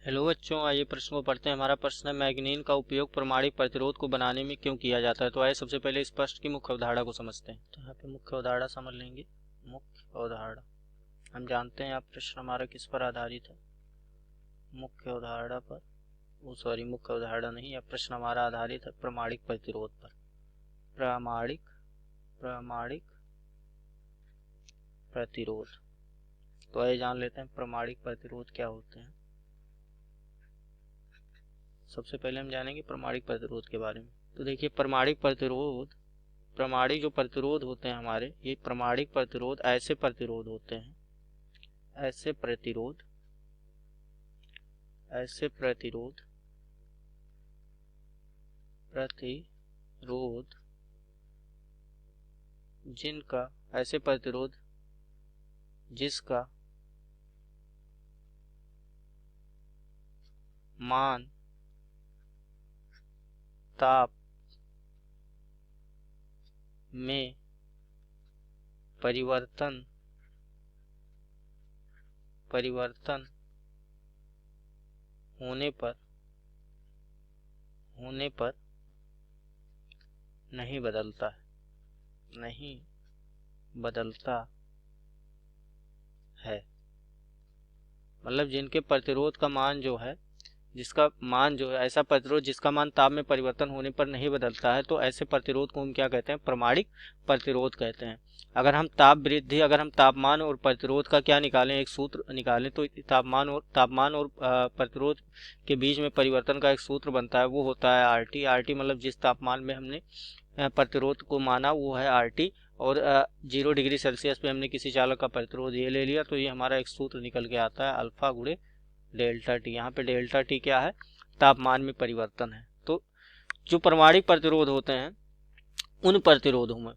Hello बच्चों, आइए प्रश्न को पढ़ते हैं। हमारा प्रश्न है, मैग्नीन का उपयोग प्रमाणिक प्रतिरोध को बनाने में क्यों किया जाता है। तो आइए सबसे पहले इस प्रश्न की मुख्य अवधारणा को समझते हैं। तो यहाँ पे मुख्य अवधारणा समझ लेंगे। मुख्य अवधारणा हम जानते हैं, आप प्रश्न हमारा किस पर आधारित है, मुख्य अवधारणा पर। मुख्य अवधारणा नहीं, यह प्रश्न हमारा आधारित है प्रमाणिक प्रतिरोध पर। प्रमाणिक प्रतिरोध। तो आइए जान लेते हैं प्रमाणिक प्रतिरोध क्या होते हैं। सबसे पहले हम जानेंगे प्रमाणिक प्रतिरोध के बारे में। तो देखिए, प्रमाणिक जो प्रतिरोध होते हैं हमारे, ये प्रमाणिक प्रतिरोध ऐसे प्रतिरोध होते हैं, ऐसे प्रतिरोध जिसका मान ताप में परिवर्तन होने पर नहीं बदलता है। मतलब जिनके प्रतिरोध का मान जो है, ऐसा प्रतिरोध जिसका मान ताप में परिवर्तन होने पर नहीं बदलता है, तो ऐसे प्रतिरोध को हम क्या कहते हैं, प्रमाणिक प्रतिरोध कहते हैं। अगर हम तापमान और प्रतिरोध का क्या निकालें, एक सूत्र निकालें, तो तापमान और प्रतिरोध के बीच में परिवर्तन का एक सूत्र बनता है, वो होता है आरटी। मतलब जिस तापमान में हमने प्रतिरोध को माना वो है आरटी, और 0 डिग्री सेल्सियस पे हमने किसी चालक का प्रतिरोध ये ले लिया, तो ये हमारा एक सूत्र निकल के आता है अल्फा गुणे डेल्टा टी। यहाँ पे डेल्टा टी क्या है, तापमान में परिवर्तन है। तो जो प्रमाणिक प्रतिरोध होते हैं, उन प्रतिरोधों में,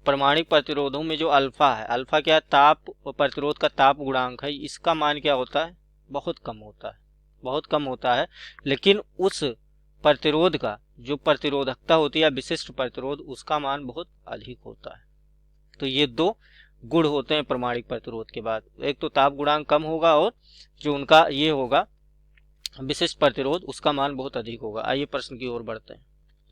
प्रमाणिक प्रतिरोधों में जो अल्फा है, अल्फा क्या है, ताप प्रतिरोध का ताप गुणांक है, इसका मान क्या होता है, बहुत कम होता है। लेकिन उस प्रतिरोध का जो प्रतिरोधकता होती है, विशिष्ट प्रतिरोध, उसका मान बहुत अधिक होता है। तो ये दो गुण होते हैं प्रमाणिक प्रतिरोध के बाद, एक तो ताप गुणांक कम होगा और जो उनका ये होगा विशिष्ट प्रतिरोध, उसका मान बहुत अधिक होगा। आइए प्रश्न की ओर बढ़ते हैं।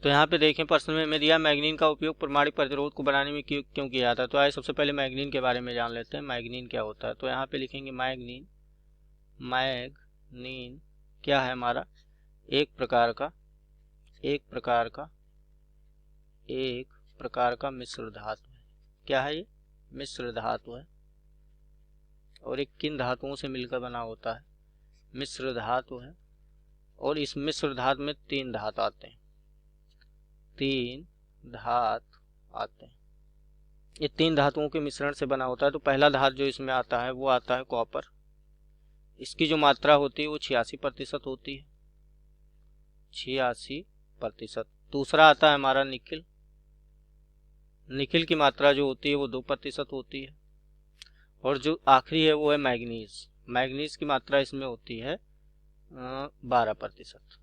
तो यहाँ पे देखें, प्रश्न में दिया मैग्नीन का उपयोग प्रमाणिक प्रतिरोध को बनाने में क्यों किया जाता है। तो आइए सबसे पहले मैग्नीन के बारे में जान लेते हैं, मैग्नीन क्या होता है। तो यहाँ पे लिखेंगे मैग्नीन क्या है हमारा, एक प्रकार का मिश्र धातु है। क्या है ये, मिश्र धातु है। और एक किन धातुओं से मिलकर बना होता है, मिश्र धातु है। और इस मिश्र धातु में 3 धात आते हैं, ये 3 धातुओं के मिश्रण से बना होता है। तो पहला धातु जो इसमें आता है वो आता है कॉपर। इसकी जो मात्रा होती है वो 86% होती है, 86%। दूसरा आता है हमारा निकिल की मात्रा जो होती है वो 2% होती है। और जो आखिरी है वो है मैग्नीज की मात्रा इसमें होती है 12%।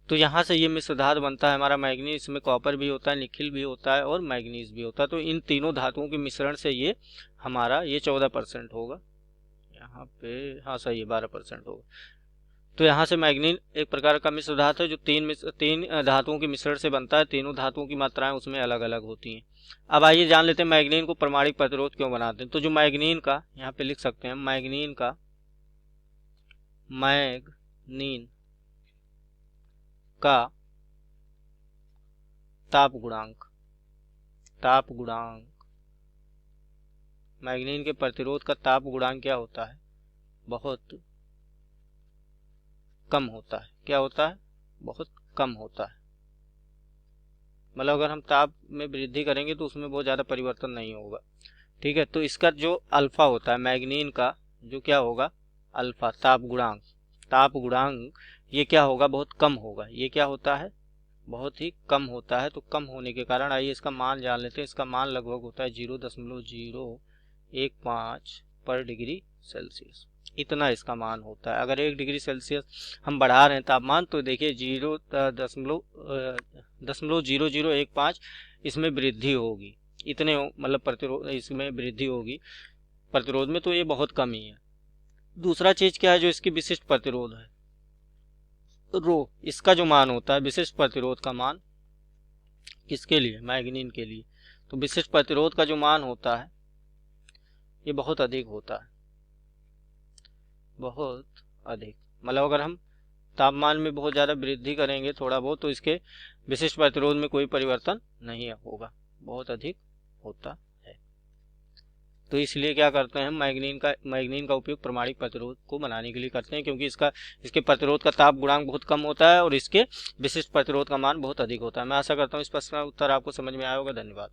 तो यहाँ से ये मिश्र धातु बनता है हमारा मैग्नीज। इसमें कॉपर भी होता है, निकिल भी होता है और मैग्नीज भी होता है। तो इन तीनों धातुओं के मिश्रण से ये हमारा 14% होगा। यहाँ पे हाँ सही है, 12% होगा। तो यहाँ से मैग्नीन एक प्रकार का मिश्र धातु है जो तीन धातुओं के मिश्रण से बनता है। तीनों धातुओं की मात्राएं उसमें अलग अलग होती हैं। अब आइए जान लेते हैं मैग्नीन को प्रमाणिक प्रतिरोध क्यों बनाते हैं। तो जो मैग्नीन का, यहाँ पे लिख सकते हैं, मैग्नीन का ताप गुणांक, मैग्नीन के प्रतिरोध का ताप गुणांक क्या होता है, बहुत कम होता है। क्या होता है, बहुत कम होता है। मतलब अगर हम ताप में वृद्धि करेंगे तो उसमें बहुत ज़्यादा परिवर्तन नहीं होगा। ठीक है। तो इसका जो अल्फा होता है मैग्नीन का, जो क्या होगा, अल्फा ताप गुणांक, ये क्या होगा, बहुत कम होगा। ये क्या होता है, बहुत ही कम होता है। तो कम होने के कारण आइए इसका मान जान लेते हैं। इसका मान लगभग होता है 0.015 पर डिग्री सेल्सियस, इतना इसका मान होता है। अगर 1 डिग्री सेल्सियस हम बढ़ा रहे हैं तापमान, तो देखिए 0.0015 इसमें वृद्धि होगी, इतने मतलब प्रतिरोध इसमें वृद्धि होगी प्रतिरोध में। तो ये बहुत कम ही है। दूसरा चीज क्या है जो इसकी विशिष्ट प्रतिरोध है, रो, इसका जो मान होता है विशिष्ट प्रतिरोध का मान, किसके लिए, मैग्नीन के लिए, तो विशिष्ट प्रतिरोध का जो मान होता है ये बहुत अधिक होता है, बहुत अधिक। मतलब अगर हम तापमान में बहुत ज़्यादा वृद्धि करेंगे थोड़ा बहुत तो इसके विशिष्ट प्रतिरोध में कोई परिवर्तन नहीं होगा, बहुत अधिक होता है। तो इसलिए क्या करते हैं हम, मैग्नीन का उपयोग प्रमाणिक प्रतिरोध को बनाने के लिए करते हैं, क्योंकि इसके प्रतिरोध का ताप गुणांक बहुत कम होता है और इसके विशिष्ट प्रतिरोध का मान बहुत अधिक होता है। मैं आशा करता हूँ इस प्रश्न का उत्तर आपको समझ में आया होगा। धन्यवाद।